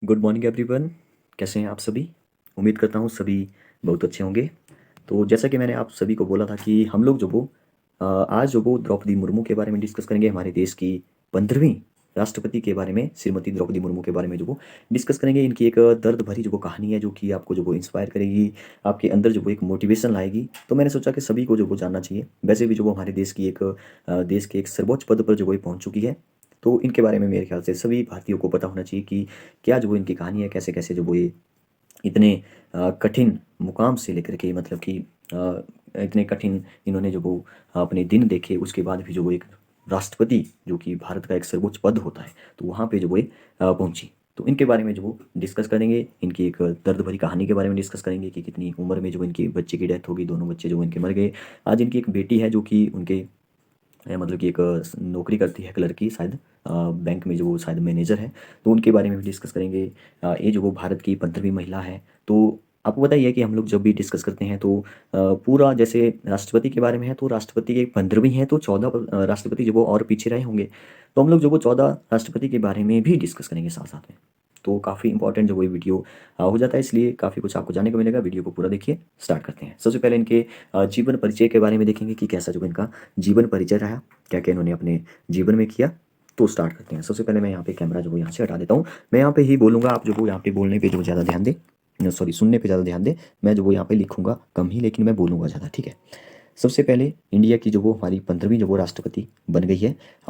Good morning everyone. कैसे हैं आप सभी? उम्मीद करता हूँ सभी बहुत अच्छे होंगे। तो जैसा कि मैंने आप सभी को बोला था कि हम लोग आज द्रौपदी मुर्मू के बारे में डिस्कस करेंगे, हमारे देश की 15वीं राष्ट्रपति के बारे में, श्रीमती द्रौपदी मुर्मू के बारे में डिस्कस करेंगे। इनकी एक दर्द भरी कहानी है जो कि आपको इंस्पायर करेगी, आपके अंदर एक मोटिवेशन लाएगी। तो मैंने सोचा कि सभी को जानना चाहिए। वैसे भी हमारे देश की देश के एक सर्वोच्च पद पर ये पहुंच चुकी है। तो इनके बारे में मेरे ख्याल से सभी भारतीयों को पता होना चाहिए कि क्या इनकी कहानी है, कैसे कैसे ये इतने कठिन मुकाम से लेकर के, मतलब कि इतने कठिन इन्होंने अपने दिन देखे, उसके बाद भी एक राष्ट्रपति जो कि भारत का एक सर्वोच्च पद होता है, तो वहाँ पे पहुंची। तो इनके बारे में डिस्कस करेंगे। इनकी एक दर्द भरी कहानी के बारे में डिस्कस करेंगे कि कितनी उम्र में इनके बच्चे की डेथ होगी, दोनों बच्चे इनके मर गए। आज इनकी एक बेटी है जो कि उनके मतलब कि एक नौकरी करती है क्लर्क की, शायद बैंक में, शायद मैनेजर है। तो उनके बारे में भी डिस्कस करेंगे। ये भारत की 15वीं महिला है। तो आपको पता ही है कि हम लोग जब भी डिस्कस करते हैं तो पूरा, जैसे राष्ट्रपति के बारे में है तो राष्ट्रपति के 15वीं है तो 14 राष्ट्रपति और पीछे रहे होंगे। तो हम लोग 14 राष्ट्रपति के बारे में भी डिस्कस करेंगे साथ साथ में। तो काफ़ी इंपॉर्टेंट ये वीडियो हो जाता है, इसलिए काफ़ी कुछ आपको जानने को मिलेगा। वीडियो को पूरा देखिए। स्टार्ट करते हैं। सबसे पहले इनके जीवन परिचय के बारे में देखेंगे कि कैसा इनका जीवन परिचय रहा, क्या क्या इन्होंने अपने जीवन में किया। तो स्टार्ट करते हैं। सबसे पहले मैं यहाँ पे कैमरा यहाँ से हटा देता हूँ। मैं यहाँ पे ही बोलूँगा, आप यहाँ पे बोलने पे ज़्यादा ध्यान दें, सॉरी सुनने पे ज़्यादा ध्यान दें। मैं यहाँ पे लिखूँगा कम ही, लेकिन मैं बोलूँगा ज़्यादा, ठीक है। सबसे पहले इंडिया की हमारी 15वीं राष्ट्रपति बन गई है।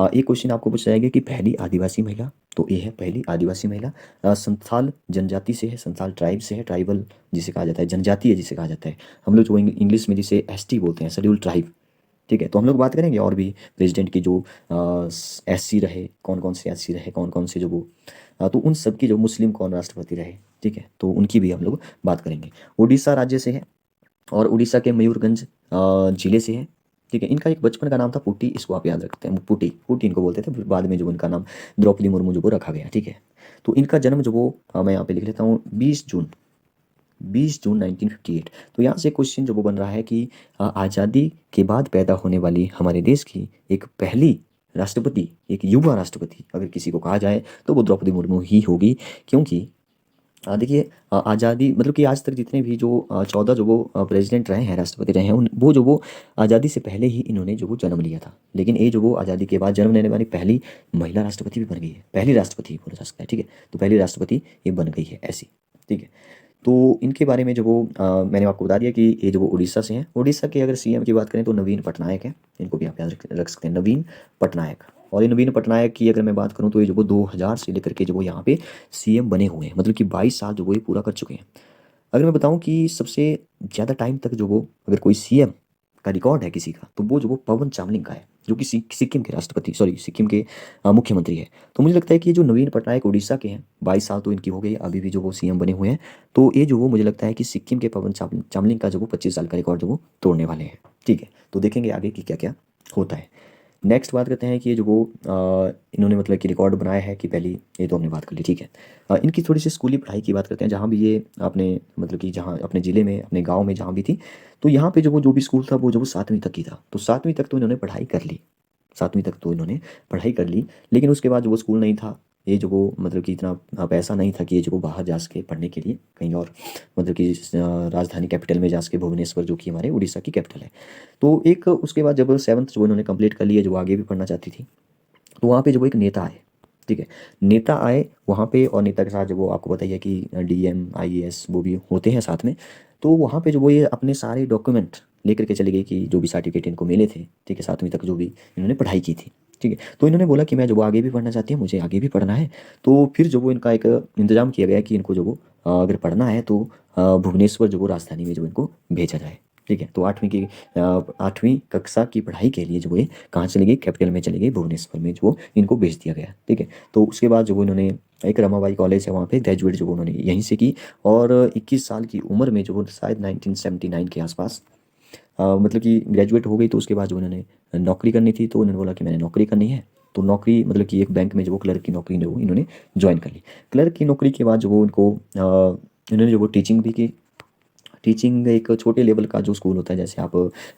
एक क्वेश्चन आपको पूछा जाएगा कि पहली आदिवासी महिला, तो ये है पहली आदिवासी महिला। संथाल जनजाति से है, संथाल ट्राइब से है, ट्राइबल जिसे कहा जाता है, जनजाति है जिसे कहा जाता है। हम लोग इंग्लिश में जिसे एसटी बोलते हैं, शेड्यूल ट्राइब, ठीक है। तो हम लोग बात करेंगे और भी प्रेसिडेंट की एससी रहे, कौन कौन से एससी रहे, कौन कौन से तो उन सब की मुस्लिम कौन राष्ट्रपति रहे, ठीक है। तो उनकी भी हम लोग बात करेंगे। उड़ीसा राज्य से है और उड़ीसा के मयूरगंज जिले से है, ठीक है। इनका एक बचपन का नाम था पुटी, इसको आप याद रखते हैं, पुटी पुटी इनको बोलते थे। बाद में इनका नाम द्रौपदी मुर्मू रखा गया, ठीक है। तो इनका जन्म मैं यहाँ पे लिख लेता हूँ, 20 जून 1958। तो यहाँ से क्वेश्चन बन रहा है कि आज़ादी के बाद पैदा होने वाली हमारे देश की एक पहली राष्ट्रपति, एक युवा राष्ट्रपति अगर किसी को कहा जाए तो वो द्रौपदी मुर्मू ही होगी। क्योंकि देखिए, आज़ादी मतलब कि आज तक जितने भी 14 प्रेसिडेंट रहे हैं, राष्ट्रपति रहे हैं, उन वो आज़ादी से पहले ही इन्होंने जन्म लिया था। लेकिन ये आज़ादी के बाद जन्म लेने वाली पहली महिला राष्ट्रपति भी बन गई है, पहली राष्ट्रपति बोला जा सकता है, ठीक है। तो पहली राष्ट्रपति ये बन गई है ऐसी, ठीक है। तो इनके बारे में मैंने आपको बता दिया कि ये उड़ीसा से हैं। उड़ीसा के अगर सीएम की बात करें तो नवीन पटनायक है, इनको भी आप याद रख सकते हैं, नवीन पटनायक। और ये नवीन पटनायक की अगर मैं बात करूं तो ये 2000 से लेकर के यहाँ पे सीएम बने हुए हैं, मतलब कि 22 साल ये पूरा कर चुके हैं। अगर मैं बताऊं कि सबसे ज़्यादा टाइम तक अगर कोई सीएम का रिकॉर्ड है किसी का, तो वो पवन चामलिंग का है, जो कि सिक्किम के राष्ट्रपति, सॉरी सिक्किम के मुख्यमंत्री है। तो मुझे लगता है कि ये नवीन पटनायक उड़ीसा के हैं, 22 साल तो इनकी हो गई, अभी भी वो सीएम बने हुए हैं। तो ये मुझे लगता है कि सिक्किम के पवन चामलिंग का 25 साल का रिकॉर्ड तोड़ने वाले हैं, ठीक है। तो देखेंगे आगे कि क्या क्या होता है। नेक्स्ट बात करते हैं कि ये इन्होंने मतलब कि रिकॉर्ड बनाया है कि पहली, ये तो हमने बात कर ली, ठीक है। इनकी थोड़ी सी स्कूली पढ़ाई की बात करते हैं, जहाँ भी ये अपने मतलब कि जहाँ अपने ज़िले में, अपने गांव में जहाँ भी थी, तो यहाँ पे जो भी स्कूल था वो 7वीं तक की था। तो 7वीं तक तो इन्होंने पढ़ाई कर ली, 7वीं तक तो इन्होंने पढ़ाई कर ली। लेकिन उसके बाद स्कूल नहीं था, ये मतलब कि इतना पैसा नहीं था कि ये बाहर जा सके पढ़ने के लिए कहीं और, मतलब कि राजधानी कैपिटल में जा सके, भुवनेश्वर जो कि हमारे उड़ीसा की कैपिटल है। तो एक उसके बाद जब 7th इन्होंने कंप्लीट कर लिया, आगे भी पढ़ना चाहती थी, तो वहाँ पे एक नेता आए, ठीक है। नेता आए वहाँ पे, और नेता के साथ आपको बताइए कि डीएम आईएएस वो भी होते हैं साथ में। तो वहाँ पे ये अपने सारे डॉक्यूमेंट लेकर के चले गए कि जो भी सर्टिफिकेट इनको मिले थे, ठीक है, 7वीं तक जो भी इन्होंने पढ़ाई की थी, ठीक है। तो इन्होंने बोला कि मैं आगे भी पढ़ना चाहती हूँ, मुझे आगे भी पढ़ना है। तो फिर इनका एक इंतजाम किया गया कि इनको अगर पढ़ना है तो भुवनेश्वर राजधानी में इनको भेजा जाए, ठीक है। तो 8वीं कक्षा की पढ़ाई के लिए ये कहाँ चले गई, कैपिटल में चले गए, भुवनेश्वर में इनको भेज दिया गया, ठीक है। तो उसके बाद इन्होंने एक रमाबाई कॉलेज है वहाँ पे ग्रेजुएट उन्होंने यहीं से की। और 21 साल की उम्र में शायद 1979 के आसपास मतलब कि ग्रेजुएट हो गई। तो उसके बाद उन्होंने नौकरी करनी थी, तो उन्होंने बोला कि मैंने नौकरी करनी है। तो नौकरी मतलब कि एक बैंक में क्लर्क की नौकरी इन्होंने ज्वाइन कर ली। क्लर्क की नौकरी के बाद उनको इन्होंने टीचिंग भी की। टीचिंग एक छोटे लेवल का स्कूल होता है, जैसे आप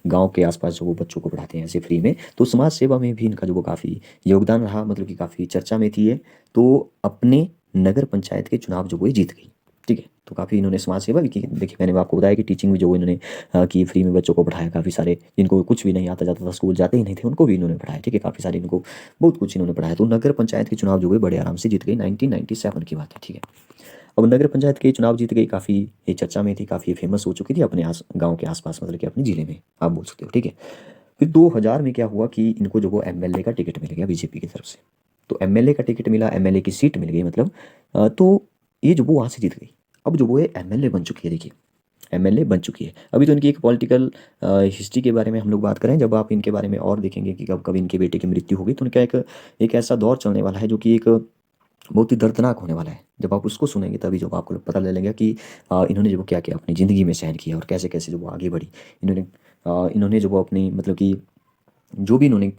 गांव के आसपास बच्चों को पढ़ाते हैं ऐसे फ्री में। तो समाज सेवा में भी इनका काफ़ी योगदान रहा, मतलब कि काफ़ी चर्चा में थी ये। तो अपने नगर पंचायत के चुनाव जो वो जीत गई। ठीक है, तो काफ़ी इन्होंने समाज सेवा भी की। देखिए मैंने आपको बताया कि टीचिंग भी जो इन्होंने की, फ्री में बच्चों को पढ़ाया, काफ़ी सारे जिनको कुछ भी नहीं आता जाता था, स्कूल जाते ही नहीं थे, उनको भी इन्होंने पढ़ाया। ठीक है, काफ़ी सारे इनको बहुत कुछ इन्होंने पढ़ाया। तो नगर पंचायत के चुनाव जो हुए बड़े आराम से जीत गई, 1997 की बात है। ठीक है, अब नगर पंचायत के चुनाव जीत गई, काफ़ी ये चर्चा में थी, काफ़ी फेमस हो चुकी थी अपने गाँव के आसपास, मतलब कि अपने ज़िले में आप बोल सकते हो। ठीक है, फिर 2000 में क्या हुआ कि इनको जो वो एमएलए का टिकट मिल गया बीजेपी की तरफ से। तो एमएलए का टिकट मिला, एमएलए की सीट मिल गई, मतलब तो ये जो वो वहाँ से जीत गई। अब जो वो है एमएलए बन चुकी है। देखिए एमएलए बन चुकी है। अभी तो इनकी एक पॉलिटिकल हिस्ट्री के बारे में हम लोग बात करें, जब आप इनके बारे में और देखेंगे कि कब कब इनके बेटे की मृत्यु होगी, तो उनका एक ऐसा दौर चलने वाला है जो कि एक बहुत ही दर्दनाक होने वाला है। जब आप उसको सुनेंगे तभी जो आपको पता लगेगा कि इन्होंने जो क्या क्या अपनी ज़िंदगी में सहन किया और कैसे कैसे जो वो आगे बढ़ी। इन्होंने जो वो अपनी मतलब कि जो भी इन्होंने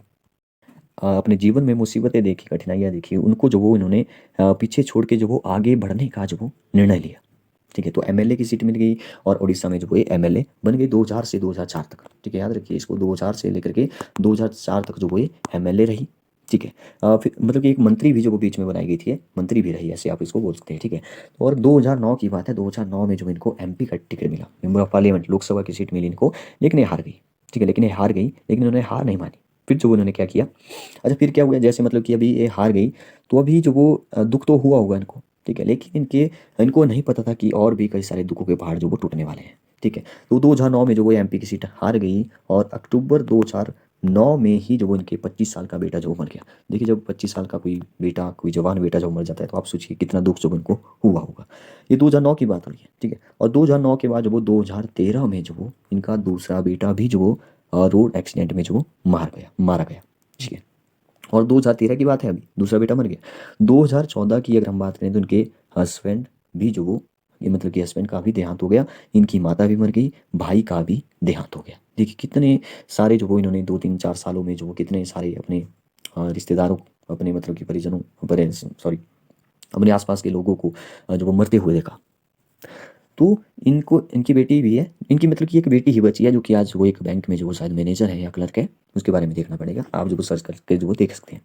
अपने जीवन में मुसीबतें देखी, कठिनाइयाँ देखी, उनको जो वो इन्होंने पीछे छोड़ के जो वो आगे बढ़ने का जो वो निर्णय लिया। ठीक है, तो एमएलए की सीट मिल गई और उड़ीसा में जो वो एमएलए बन गई 2000 से 2004 तक। ठीक है, याद रखिए इसको, 2000 से लेकर के 2004 तक जो वो एमएलए रही। ठीक है, फिर मतलब कि एक मंत्री भी जो वो बीच में बनाई गई थी, मंत्री भी रही, ऐसे आप इसको बोल सकते हैं। ठीक है, तो और 2009 की बात है, 2009 में जो इनको एमपी का टिकट मिला, मेंबर ऑफ पार्लियामेंट, लोकसभा की सीट मिली इनको, लेकिन ये हार गई। ठीक है, लेकिन ये हार गई, लेकिन उन्होंने हार नहीं मानी। फिर जो उन्होंने क्या किया, अच्छा फिर क्या हुआ, जैसे मतलब कि अभी ये हार गई, तो अभी जो वो दुख तो हुआ होगा इनको। ठीक है, लेकिन इनको नहीं पता था कि और भी कई सारे दुखों के पहाड़ जो वो टूटने वाले हैं। ठीक है, तो 2009 में जो वो एमपी की सीट हार गई और अक्टूबर 2009 में ही जो वो इनके 25 साल का बेटा जो वो मर गया। देखिए जब 25 साल का कोई बेटा, कोई जवान बेटा जब मर जाता है, तो आप सोचिए कितना दुख जो इनको हुआ होगा। ये 2009 की बात हो रही है। ठीक है, और 2009 के बाद जो वो 2013 में जो वो इनका दूसरा बेटा भी जो वो रोड एक्सीडेंट में जो वो मारा गया। ठीक है, और 2013 की बात है, अभी दूसरा बेटा मर गया। 2014 की अगर हम बात करें तो इनके हस्बैंड भी जो वो, ये मतलब कि हस्बैंड का भी देहांत हो गया, इनकी माता भी मर गई, भाई का भी देहांत हो गया। देखिए कितने सारे जो वो इन्होंने 2-3-4 सालों में जो वो कितने सारे अपने रिश्तेदारों, अपने मतलब कि परिजनों, सॉरी, अपने आसपास के लोगों को जो वो मरते हुए देखा। तो इनको, इनकी बेटी भी है, इनकी मतलब कि एक बेटी ही बची है, जो कि आज वो एक बैंक में जो वो शायद मैनेजर है या क्लर्क है, उसके बारे में देखना पड़ेगा, आप जो वो सर्च करके जो वो देख सकते हैं।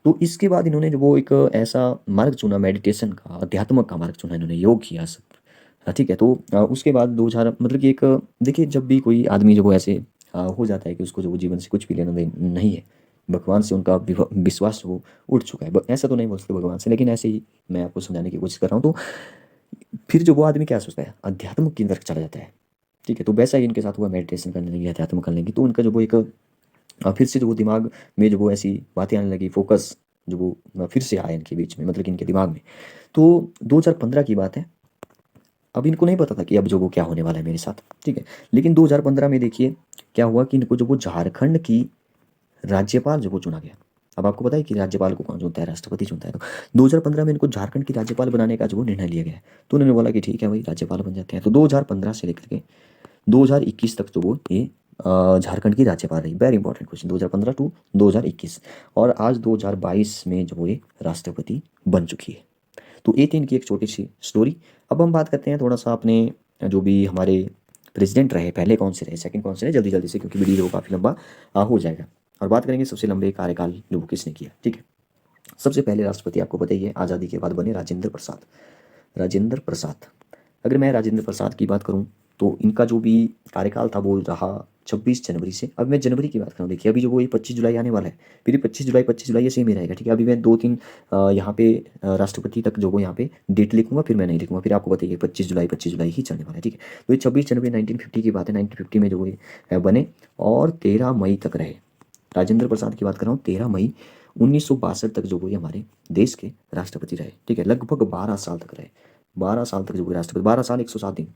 तो इसके बाद इन्होंने जो वो एक ऐसा मार्ग चुना, मेडिटेशन का, अध्यात्म का मार्ग चुना, इन्होंने योग किया सब। ठीक है, तो उसके बाद 2000 मतलब कि एक, देखिए जब भी कोई आदमी जो वो ऐसे हो जाता है कि उसको जो वो जीवन से कुछ भी लेना देना नहीं है, भगवान से उनका विश्वास वो उठ चुका है, ऐसा तो नहीं बोल सकते भगवान से, लेकिन ऐसे ही मैं आपको समझाने की कोशिश कर रहा हूँ। तो फिर जो वो आदमी क्या सोचता है, अध्यात्म की तरफ चला जाता है। ठीक है, तो वैसा ही इनके साथ हुआ, मेडिटेशन करने लगी, अध्यात्म करने लगी, तो उनका जो वो एक फिर से जो वो दिमाग में जो वो ऐसी बातें आने लगी, फोकस जो वो फिर से आया इनके बीच में, मतलब कि इनके दिमाग में। तो 2015 की बात है, अब इनको नहीं पता था कि अब जो वो क्या होने वाला है मेरे साथ। ठीक है, लेकिन 2015 में देखिए क्या हुआ कि इनको जो वो झारखंड की राज्यपाल जो वो चुना गया। अब आपको पता है कि राज्यपाल को कौन चुनता है, राष्ट्रपति चुनता है। तो 2015 में इनको झारखंड की राज्यपाल बनाने का जो वो निर्णय लिया गया है। तो उन्होंने बोला कि ठीक है भाई, राज्यपाल बन जाते हैं। तो 2015 से लेकर के 2021 तक तो वो ये झारखंड की राज्यपाल रही। वेरी इंपॉर्टेंट क्वेश्चन, 2015 टू 2021, और आज 2022 में जो ये राष्ट्रपति बन चुकी है। तो ये थी इनकी एक छोटी सी स्टोरी। अब हम बात करते हैं थोड़ा सा अपने जो भी हमारे प्रेसिडेंट रहे, पहले कौन से रहे, सेकंड कौन से रहे, जल्दी जल्दी से, क्योंकि वीडियो काफ़ी लंबा हो जाएगा। और बात करेंगे सबसे लंबे कार्यकाल जो वो किसने किया। ठीक है, सबसे पहले राष्ट्रपति आपको पता ही है, आज़ादी के बाद बने राजेंद्र प्रसाद। राजेंद्र प्रसाद, अगर मैं राजेंद्र प्रसाद की बात करूं तो इनका जो भी कार्यकाल था वो रहा 26 जनवरी से। अब मैं जनवरी की बात करूं, देखिए अभी जो वो ये 25 जुलाई आने वाला है, फिर 25 जुलाई ये सेम ही रहेगा। ठीक है, अभी मैं 2-3 यहाँ पे राष्ट्रपति तक जो वो यहाँ पे डेट लिखूंगा, फिर मैं नहीं लिखूंगा, फिर आपको बताइए 25 जुलाई ही चलने वाला है। ठीक है, तो ये 26 जनवरी 1950 की बात है, 1950 में जो वो बने और 13 मई तक रहे। राजेंद्र प्रसाद की बात कर रहा हूँ, 13 मई 1962 तक जो वो हमारे देश के राष्ट्रपति रहे। ठीक है, लगभग 12 साल तक रहे। 12 साल तक जो वो राष्ट्रपति, 12 साल 107 दिन,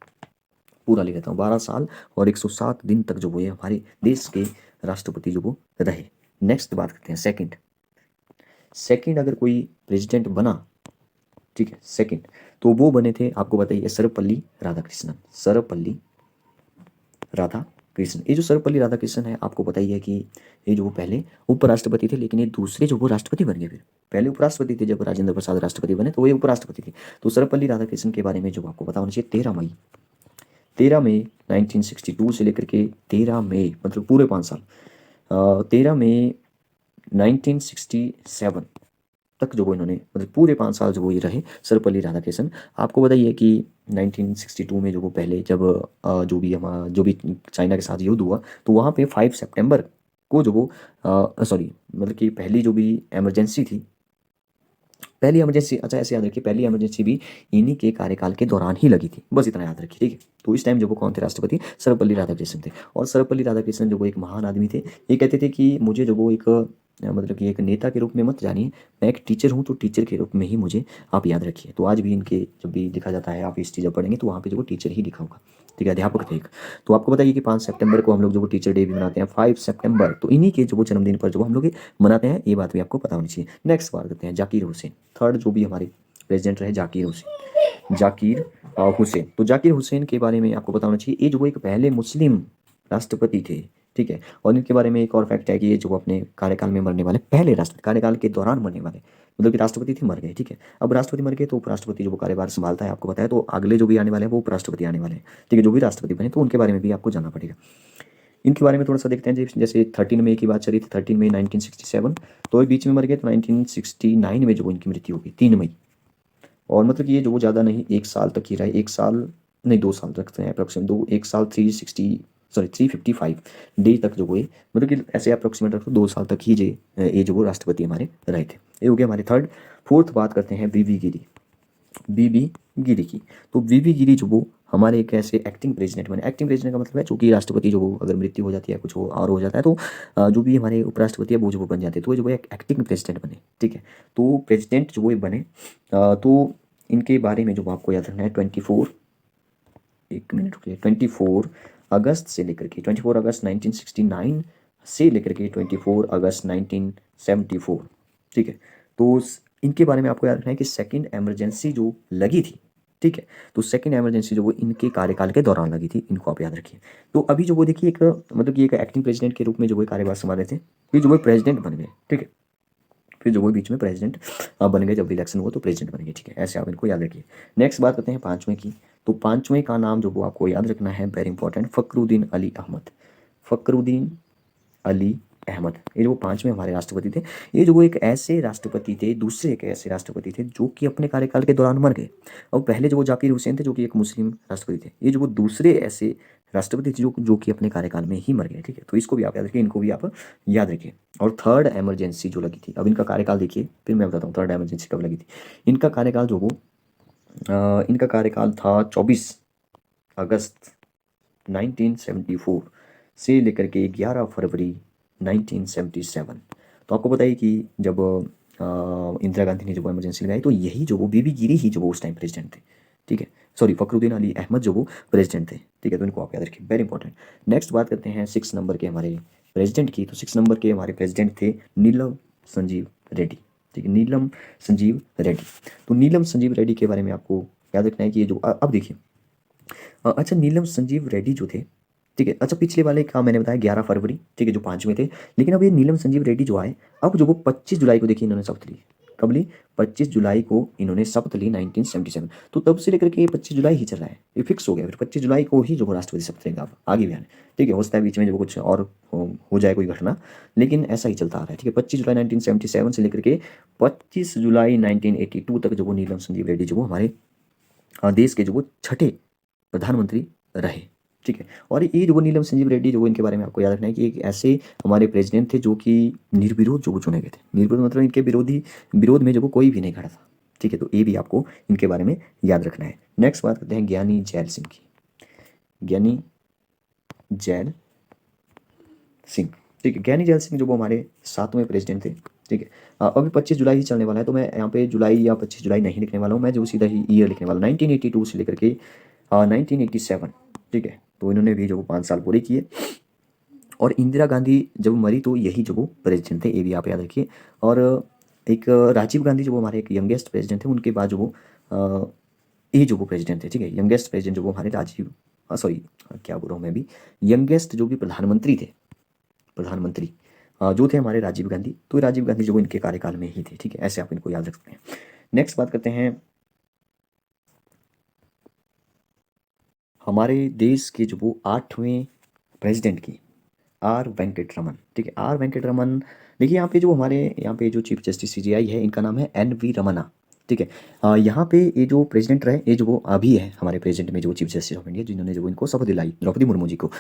पूरा ले लेता हूँ, 12 साल और 107 दिन तक जो वो ये हमारे देश के राष्ट्रपति जो वो रहे। नेक्स्ट बात करते हैं सेकंड। सेकंड अगर कोई प्रेसिडेंट बना, ठीक है, सेकंड, तो वो बने थे, आपको बताइए, सर्वपल्ली राधाकृष्णन। सर्वपल्ली राधाकृष्णन, ये जो सर्वपल्ली राधाकृष्णन है, आपको पता ही है कि ये जो वो पहले उपराष्ट्रपति थे, लेकिन ये दूसरे जो वो राष्ट्रपति बन गए। फिर पहले उपराष्ट्रपति थे, जब राजेंद्र प्रसाद राष्ट्रपति बने तो ये उपराष्ट्रपति थे। तो सर्वपल्ली राधाकृष्णन के बारे में जो आपको पता होना चाहिए, 13 मई 1962 से लेकर के 13 मई, मतलब पूरे 5 साल, 13 मई 1967 तक जो वो इन्होंने मतलब पूरे 5 साल जो वो ये रहे सर्वपल्ली राधाकृष्णन। आपको बताइए कि 1962 में जो वो पहले जब जो भी चाइना के साथ युद्ध हुआ तो वहाँ पे 5 सितंबर को जो वो सॉरी मतलब कि पहली जो भी इमरजेंसी थी, पहली इमरजेंसी, अच्छा ऐसे याद रखिए, पहली इमरजेंसी भी इन्हीं के कार्यकाल के दौरान ही लगी थी, बस इतना याद रखिए, ठीक है। तो इस टाइम जो वो कौन थे राष्ट्रपति, सर्वपल्ली राधाकृष्णन थे। और सर्वपल्ली राधाकृष्णन जो वो एक महान आदमी थे। ये कहते थे कि मुझे जो वो एक मतलब कि एक नेता के रूप में मत जानिए, मैं एक टीचर हूँ, तो टीचर के रूप में ही मुझे आप याद रखिए। तो आज भी इनके जब भी लिखा जाता है, आप हिस्ट्री जब पढ़ेंगे तो वहाँ पे जो वो टीचर ही लिखा होगा, ठीक है, अध्यापक थे एक। तो आपको बताइए कि 5 सितंबर को हम लोग जो वो टीचर डे भी मनाते हैं, 5 सितंबर, तो इन्हीं के जो वो जन्मदिन पर जो हम लोग ये मनाते हैं, ये बात भी आपको पता होनी चाहिए। नेक्स्ट बात करते हैं जाकिर हुसैन, थर्ड जो भी हमारे प्रेसिडेंट रहे जाकिर हुसैन। जाकिर हुसैन, तो जाकिर हुसैन के बारे में आपको पता होना चाहिए, ये जो वो एक पहले मुस्लिम राष्ट्रपति थे, ठीक है। और इनके बारे में एक और फैक्ट है कि ये जो अपने कार्यकाल में मरने वाले पहले राष्ट्रपति, कार्यकाल के दौरान मरने वाले, मतलब कि राष्ट्रपति थे मर गए, ठीक है। अब राष्ट्रपति मर गए तो उपराष्ट्रपति जो वो कार्यभार संभालता है, आपको पता है, तो अगले जो भी आने वाले हैं वो उपराष्ट्रपति आने वाले हैं, ठीक है, जो भी राष्ट्रपति बने, तो उनके बारे में भी आपको जानना पड़ेगा। इनके बारे में थोड़ा सा देखते हैं। जैसे 13 मई की बात चली थी, 13 मई 1967, तो ये बीच में मर गए, तो 1969 में जो वो इनकी मृत्यु होगी 3 मई। और मतलब कि ये जो वो ज़्यादा नहीं, 1 साल तक ही रहे, 1 साल नहीं 2 साल रखते हैं अप्रोक्सीमेट, 1 साल 355 डे तक जो वो मतलब कि ऐसे अप्रोक्सीमेट रखो 2 साल तक ही ये जो वो राष्ट्रपति हमारे रहे थे। ये हो गया हमारे थर्ड। फोर्थ बात करते हैं बीबी गिरी, बीबी गिरी की। तो बीबी गिरी जो वो हमारे एक ऐसे एक्टिंग प्रेसिडेंट बने। एक्टिंग प्रेसिडेंट का मतलब है जो कि राष्ट्रपति जो वो अगर मृत्यु हो जाती है, कुछ हो और हो जाता है, तो जो भी हमारे उपराष्ट्रपति है वो जो वो बन जाते हैं, तो जो वो एक एक्टिंग प्रेसिडेंट बने, ठीक है। तो प्रेसिडेंट जो वो बने, तो इनके बारे में जो आपको याद रखना है, 24, एक मिनट रुकिए, 24 अगस्त से लेकर के 24 अगस्त 1969 से लेकर के 24 अगस्त 1974, ठीक है। तो इनके बारे में आपको याद रखना है कि सेकंड इमरजेंसी जो लगी थी, ठीक है, तो सेकंड इमरजेंसी जो वो इनके कार्यकाल के दौरान लगी थी, इनको आप याद रखिए। तो अभी जो वो देखिए एक मतलब कि एक एक्टिंग प्रेसिडेंट के रूप में जो वो कार्यभार संभाल रहे थे, फिर जो वो प्रेसिडेंट बन गए, ठीक है, फिर जो वो बीच में प्रेसिडेंट बन गए, जब इलेक्शन हुआ तो प्रेसिडेंट बन गए, ठीक है, ऐसे आप इनको याद रखिए। नेक्स्ट बात करते हैं पाँचवें की। तो पाँचवें का नाम जो वो आपको याद रखना है, वेरी इंपॉर्टेंट, फ़खरुद्दीन अली अहमद। फ़खरुद्दीन अली अहमद, ये जो 5वें हमारे राष्ट्रपति थे। ये जो वो एक ऐसे राष्ट्रपति थे, दूसरे एक ऐसे राष्ट्रपति थे जो कि अपने कार्यकाल के दौरान मर गए। और पहले जो वो जाकिर हुसैन थे जो कि एक मुस्लिम राष्ट्रपति थे, ये जो वो दूसरे ऐसे राष्ट्रपति थे जो कि अपने कार्यकाल में ही मर गए, ठीक है। तो इसको भी आप याद रखिए, इनको भी आप याद रखिए। और थर्ड इमरजेंसी जो लगी थी, अब इनका कार्यकाल देखिए, फिर मैं बताता हूँ थर्ड इमरजेंसी कब लगी थी। इनका कार्यकाल जो वो इनका कार्यकाल था 24 अगस्त 1974 से लेकर के 11 फरवरी 1977। तो आपको बताइए कि जब इंदिरा गांधी ने जब इमरजेंसी लगाई, तो यही जो वो बीबी गिरी ही जो वो उस टाइम प्रेसिडेंट थे, ठीक है। सॉरी, फ़खरुद्दीन अली अहमद जो वो प्रेसिडेंट थे, ठीक है। तो इनको आप याद रखिए, वेरी इंपॉर्टेंट। नेक्स्ट बात करते हैं 6 नंबर के हमारे प्रेसिडेंट की। तो 6 नंबर के हमारे प्रेसिडेंट थे नीलम संजीव रेड्डी, ठीक है, नीलम संजीव रेड्डी। तो नीलम संजीव रेड्डी के बारे में आपको याद रखना है कि ये जो अब देखिए, अच्छा, नीलम संजीव रेड्डी जो थे, ठीक है, अच्छा पिछले वाले का मैंने बताया 11 फरवरी, ठीक है, जो 5वें थे। लेकिन अब ये नीलम संजीव रेड्डी जो आए, अब जो वो 25 जुलाई को देखिए इन्होंने शपथ ली। कब ली? 25 जुलाई को इन्होंने शपथ ली 1977। तो तब से लेकर के ये 25 जुलाई ही चल रहा है, ये फिक्स हो गया, फिर 25 जुलाई को ही जो वो राष्ट्रपति शपथ लेगा। अब आगे भी आने, ठीक है, हो सकता है बीच में जो कुछ और हो जाए कोई घटना, लेकिन ऐसा ही चलता आ रहा है, ठीक है। 25 जुलाई 1977 से लेकर के 25 जुलाई 1982 तक जो वो नीलम संजीव रेड्डी जो वो हमारे देश के जो वो छठे प्रधानमंत्री रहे, ठीक है। और ये जो वो नीलम संजीव रेड्डी जो वो, इनके बारे में आपको याद रखना है कि एक ऐसे हमारे प्रेसिडेंट थे जो कि निर्विरोध जो वो चुने गए थे। निर्विरोध मतलब इनके विरोध में जो वो कोई भी नहीं खड़ा था, ठीक है। तो ये भी आपको इनके बारे में याद रखना है। नेक्स्ट बात करते हैं ज्ञानी जैल सिंह की। ज्ञानी जैल सिंह, ठीक है, ज्ञानी जैल सिंह जो वो हमारे 7वें प्रेसिडेंट थे, ठीक है। अभी 25 जुलाई ही चलने वाला है, तो मैं यहाँ पे जुलाई या 25 जुलाई नहीं लिखने वाला हूँ, मैं जो सीधा ही ईयर लिखने वाला हूँ, 1982 से लेकर के 1987, ठीक है। तो इन्होंने भी जो 5 साल पूरे किए। और इंदिरा गांधी जब मरी तो यही जो वो प्रेसिडेंट थे, ये भी आप याद रखिए। और एक राजीव गांधी जो वो हमारे एक यंगेस्ट प्रेसिडेंट थे, उनके बाद जो वो ये जो वो प्रेसिडेंट थे, ठीक है, यंगेस्ट प्रेसिडेंट जो वो हमारे राजीव, सॉरी क्या बोल रहा हूँ मैं भी, यंगेस्ट जो भी प्रधानमंत्री थे, प्रधानमंत्री जो थे हमारे राजीव गांधी। तो राजीव गांधी जो वो इनके कार्यकाल में ही थे, ठीक है, ऐसे आप इनको याद रख सकते हैं। नेक्स्ट बात करते हैं हमारे देश के जो वो 8वें प्रेसिडेंट की। आर वेंकट रमन। ठीक है, आर वेंकट रमन। देखिए यहाँ पे जो हमारे यहाँ पे जो चीफ जस्टिस सीजेआई है, इनका नाम है एन वी रमना। ठीक है, यहाँ पे ये जो प्रेसिडेंट रहे, ये जो वो अभी है हमारे प्रेसिडेंट में जो चीफ जस्टिस ऑफ इंडिया, जिन्होंने जो इनको शपथ दिलाई द्रौपदी मुर्मू जी को।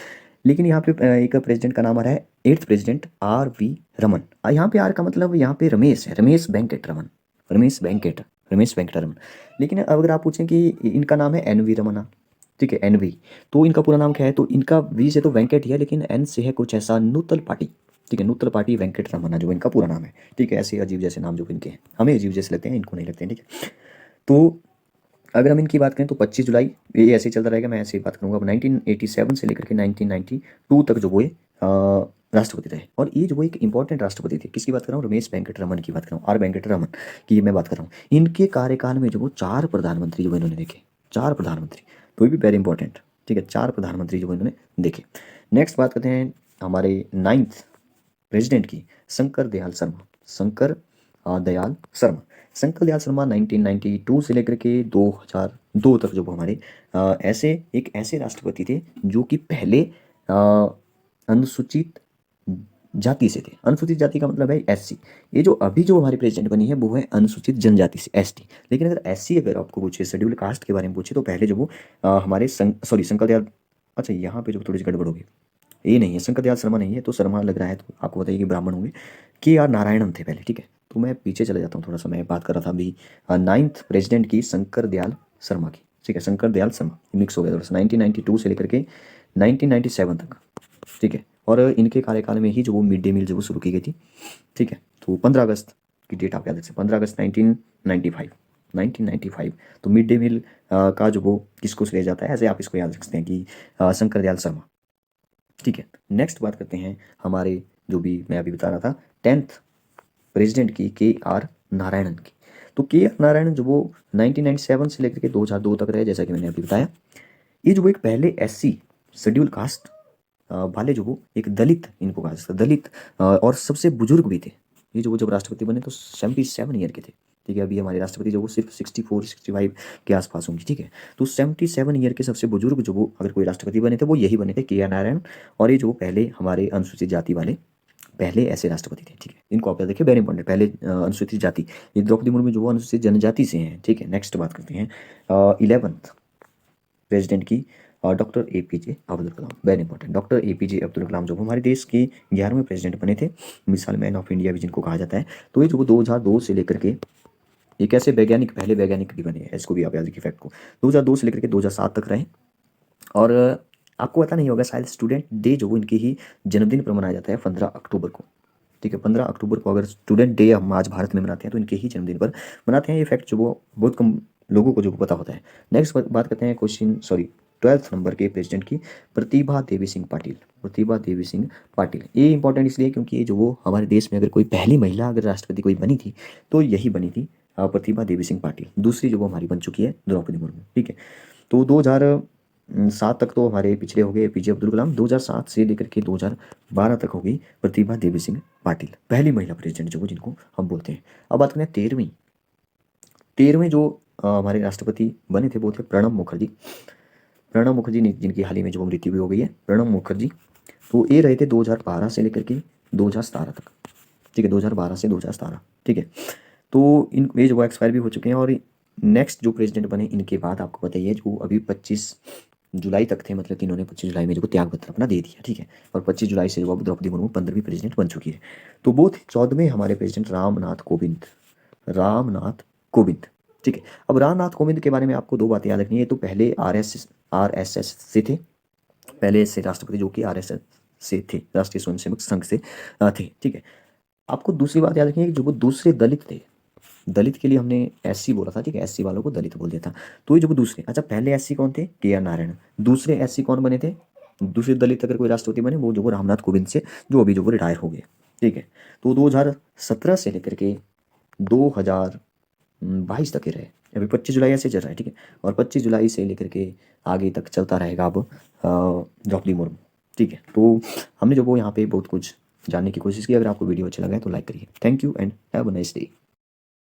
लेकिन यहाँ पे एक प्रेसिडेंट का नाम आ रहा है, 8th president are we Raman. यहाँ पे आर का मतलब यहाँ पे रमेश है, रमेश वेंकट रमन, रमेश वेंकट रमन। लेकिन अगर आप पूछें कि इनका नाम है एन वी रमना, ठीक है, एन वी, तो इनका पूरा नाम क्या है, तो इनका वी से तो वेंकट ही है, लेकिन एन से है कुछ ऐसा नूतल पाटी। ठीक है, नूतल पाटी वेंकट रमना जो इनका पूरा नाम है। ठीक है, ऐसे अजीब जैसे नाम जो इनके हैं, हमें अजीब जैसे लगते हैं, इनको नहीं लगते हैं। ठीक है, तो अगर हम इनकी बात करें तो 25 जुलाई, ये ऐसे ही चलता रहेगा, मैं ऐसे ही बात करूंगा। अब 1987 से लेकर के 1992 तक जो वो राष्ट्रपति रहे, और ये जो वो एक इंपॉर्टेंट राष्ट्रपति थे। किसकी बात कर रहा हूँ? रमेश वेंकट रमन की बात कर रहा हूँ, आर वेंकट रमन की मैं बात कर रहा हूँ। इनके कार्यकाल में जो वो 4 प्रधानमंत्री जो इन्होंने देखे, 4 प्रधानमंत्री, तो ये भी वेरी इंपॉर्टेंट। ठीक है, 4 प्रधानमंत्री जो इन्होंने देखे। नेक्स्ट बात करते हैं हमारे 9th प्रेसिडेंट की, शंकर दयाल शर्मा। दयाल शर्मा शंकर दयाल शर्मा 1992 से लेकर के 2002 तक जो वो हमारे ऐसे राष्ट्रपति थे जो कि पहले अनुसूचित जाति से थे। अनुसूचित जाति का मतलब है एससी। ये जो अभी जो हमारी प्रेसिडेंट बनी है वो है अनुसूचित जनजाति से, एसटी। लेकिन अगर एससी अगर आपको पूछे, शेड्यूल कास्ट के बारे में पूछे, तो पहले जो वो हमारे शंकर दयाल, अच्छा यहाँ पे जो थोड़ी सी गड़बड़ होगी, ये नहीं है, शंकर दयाल शर्मा नहीं है, तो शर्मा लग रहा है, तो आपको बताइए कि ब्राह्मण होंगे। के आर नारायणन थे पहले। ठीक है, तो मैं पीछे चले जाता हूँ थोड़ा सा, मैं बात कर रहा था अभी 9th प्रेसिडेंट की, शंकर दयाल शर्मा की। ठीक है, शंकर दयाल शर्मा, मिक्स हो गया थोड़ा सा, 1992 से लेकर के 1997 तक। ठीक है, और इनके कार्यकाल में ही जो वो मिड डे मील जो वो शुरू की गई थी। ठीक है, तो 15 अगस्त की डेट आप याद रख सकते हैं, 15 अगस्त 1995। तो मिड डे मील का जो वो किसको श्रेय जाता है, ऐसे आप इसको याद रख सकते हैं कि शंकर दयाल शर्मा। ठीक है, नेक्स्ट बात करते हैं हमारे जो भी मैं अभी बता रहा था 10th प्रेसिडेंट की, के आर नारायणन की। तो के आर नारायणन जो वो 1997 से लेकर के 2002 तक रहे, जैसा कि मैंने अभी बताया। ये जो वो एक पहले एससी शेड्यूल कास्ट वाले जो वो एक दलित, इनको कहा जाता है दलित, और सबसे बुजुर्ग भी थे। ये जो वो जब राष्ट्रपति बने तो 77 ईयर के थे। ठीक है, अभी हमारे राष्ट्रपति जो वो सिर्फ 64-65 के आसपास होंगे। ठीक है, तो 77 ईयर के सबसे बुजुर्ग जो वो अगर कोई राष्ट्रपति बने थे, वो यही बने थे, के आर नारायण। और ये जो पहले हमारे अनुसूचित जाति वाले पहले ऐसे राष्ट्रपति थे। ठीक है, इनको आप याद देखिए, वेरी इंपॉर्टेंट, पहले अनुसूचित जाति, ये द्रौपदी मुर्मू जो वो अनुसूचित जनजाति से हैं। ठीक है, नेक्स्ट बात करते हैं 11th प्रेसिडेंट की, doctor APJ Abdul Kalam. Very important, doctor APJ Abdul Kalam जो हमारे देश के 11वें प्रेसिडेंट बने थे, मिसाइल मैन ऑफ इंडिया भी जिनको कहा जाता है। तो ये जो 2002 से लेकर के एक ऐसे वैज्ञानिक, पहले वैज्ञानिक भी बने हैं, इसको भी आप याद रखिए फैक्ट को, 2002 से लेकर के 2007 तक रहे। और आपको पता नहीं होगा शायद, स्टूडेंट डे जो इनकी ही जन्मदिन पर मनाया जाता है 15 अक्टूबर को। ठीक है, 15 अक्टूबर को अगर स्टूडेंट डे हम आज भारत में मनाते हैं, तो इनके ही जन्मदिन पर मनाते हैं। ये फैक्ट जो वो बहुत कम लोगों को जो पता होता है। नेक्स्ट बात करते हैं 12th नंबर के प्रेसिडेंट की, प्रतिभा देवी सिंह पाटिल। प्रतिभा देवी सिंह पाटिल, ये इंपॉर्टेंट इसलिए क्योंकि ये जो वो हमारे देश में अगर कोई पहली महिला अगर राष्ट्रपति कोई बनी थी, तो यही बनी थी प्रतिभा देवी सिंह पाटिल। दूसरी जो वो हमारी बन चुकी है द्रौपदी मुर्मू। ठीक है, तो 2007 तक तो हमारे पिछले हो गए APJ अब्दुल कलाम, 2007 से लेकर के 2012 तक हो गई प्रतिभा देवी सिंह पाटिल, पहली महिला प्रेसिडेंट जो वो जिनको हम बोलते हैं। अब बात करें 13वें जो हमारे राष्ट्रपति बने थे, वो थे प्रणब मुखर्जी। प्रणब मुखर्जी जिनकी हाल ही में जो मृत्यु भी हो गई है, प्रणब मुखर्जी। तो ये रहे थे 2012 से लेकर के 2017 तक। ठीक है, 2012 से 2017। ठीक है, तो इन ये जो एक्सपायर भी हो चुके हैं। और नेक्स्ट जो प्रेसिडेंट बने इनके बाद आपको बताइए, जो अभी 25 जुलाई तक थे, मतलब इन्होंने 25 जुलाई में जो त्याग पत्र अपना दे दिया। ठीक है, और 25 जुलाई से जो अब द्रौपदी मुर्मू 15वीं प्रेसिडेंट बन चुकी है। तो वो थे 14वें हमारे प्रेसिडेंट रामनाथ कोविंद। रामनाथ कोविंद। ठीक है, अब रामनाथ कोविंद के बारे में आपको 2 बातें याद रखनी है। तो पहले RSS से थे, पहले से राष्ट्रपति जो कि RSS से थे, राष्ट्रीय स्वयंसेवक संघ से थे। ठीक है, आपको दूसरी बात याद रखनी है कि जो वो दूसरे दलित थे, दलित के लिए हमने SC बोला था। ठीक है, SC वालों को दलित बोल दिया था। तो ये जो वो दूसरे, अच्छा पहले SC कौन थे? के आर नारायण। दूसरे SC कौन बने थे? दूसरे दलित अगर कोई राष्ट्रपति बने, वो जो वो रामनाथ कोविंद से, जो अभी जो वो रिटायर हो गए। ठीक है, तो 2017 से लेकर के 2022 तक ही रहे। अभी 25 जुलाई ऐसे चल रहा है। ठीक है, और 25 जुलाई से लेकर के आगे तक चलता रहेगा अब द्रौपदी मुर्मू। ठीक है, तो हमने जो वो यहाँ पे बहुत कुछ जानने की कोशिश की। अगर आपको वीडियो अच्छा लगा है तो लाइक करिए। Thank you and have a nice day.